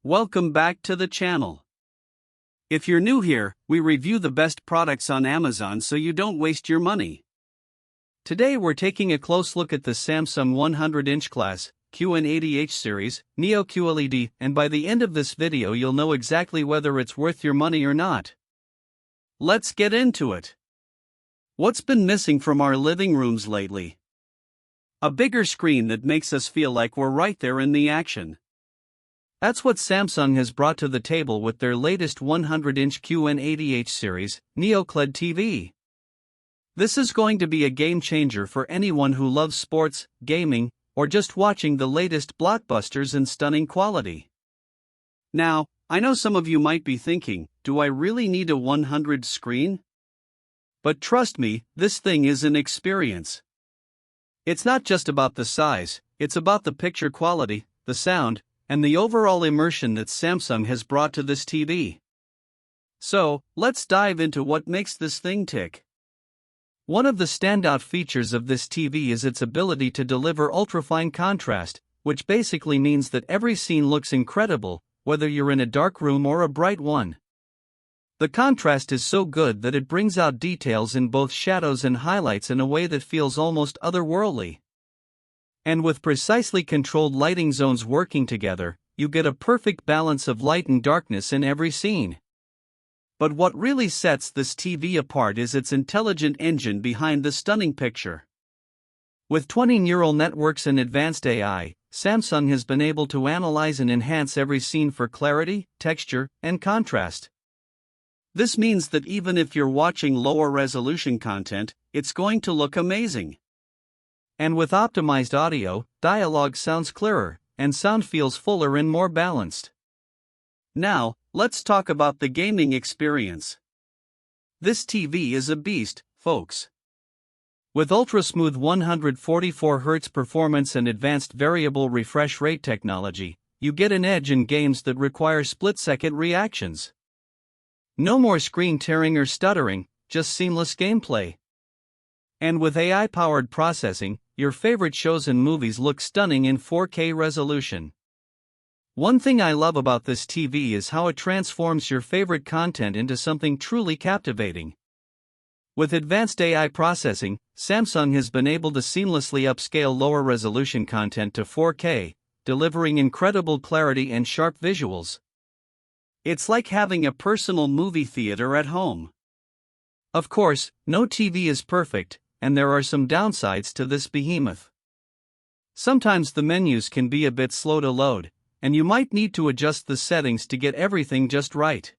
Welcome back to the channel. If you're new here, we review the best products on Amazon so you don't waste your money. Today we're taking a close look at the Samsung 100-inch class, QN80H series, Neo QLED, and by the end of this video you'll know exactly whether it's worth your money or not. Let's get into it. What's been missing from our living rooms lately? A bigger screen that makes us feel like we're right there in the action. That's what Samsung has brought to the table with their latest 100-inch QN80H series, Neo QLED TV. This is going to be a game changer for anyone who loves sports, gaming, or just watching the latest blockbusters in stunning quality. Now, I know some of you might be thinking, do I really need a 100 screen? But trust me, this thing is an experience. It's not just about the size, it's about the picture quality, the sound, and the overall immersion that Samsung has brought to this TV. So, let's dive into what makes this thing tick. One of the standout features of this TV is its ability to deliver ultrafine contrast, which basically means that every scene looks incredible, whether you're in a dark room or a bright one. The contrast is so good that it brings out details in both shadows and highlights in a way that feels almost otherworldly. And with precisely controlled lighting zones working together, you get a perfect balance of light and darkness in every scene. But what really sets this TV apart is its intelligent engine behind the stunning picture. With 20 neural networks and advanced AI, Samsung has been able to analyze and enhance every scene for clarity, texture, and contrast. This means that even if you're watching lower resolution content, it's going to look amazing. And with optimized audio, dialogue sounds clearer, and sound feels fuller and more balanced. Now, let's talk about the gaming experience. This TV is a beast, folks. With ultra-smooth 144Hz performance and advanced variable refresh rate technology, you get an edge in games that require split-second reactions. No more screen tearing or stuttering, just seamless gameplay. And with AI-powered processing, your favorite shows and movies look stunning in 4K resolution. One thing I love about this TV is how it transforms your favorite content into something truly captivating. With advanced AI processing, Samsung has been able to seamlessly upscale lower resolution content to 4K, delivering incredible clarity and sharp visuals. It's like having a personal movie theater at home. Of course, no TV is perfect, and there are some downsides to this behemoth. Sometimes the menus can be a bit slow to load, and you might need to adjust the settings to get everything just right.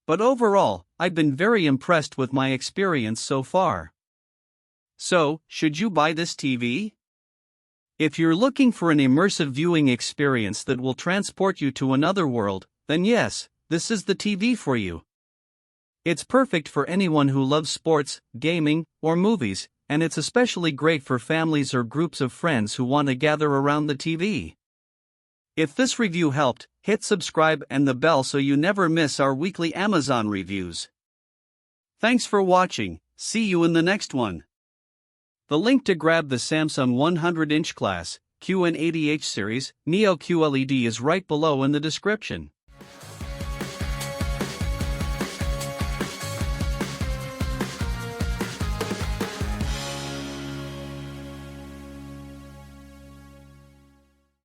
But overall, I've been very impressed with my experience so far. So, should you buy this TV? If you're looking for an immersive viewing experience that will transport you to another world, then yes, this is the TV for you. It's perfect for anyone who loves sports, gaming, or movies, and it's especially great for families or groups of friends who want to gather around the TV. If this review helped, hit subscribe and the bell so you never miss our weekly Amazon reviews. Thanks for watching, see you in the next one. The link to grab the Samsung 100-inch class, QN80H series, Neo QLED is right below in the description.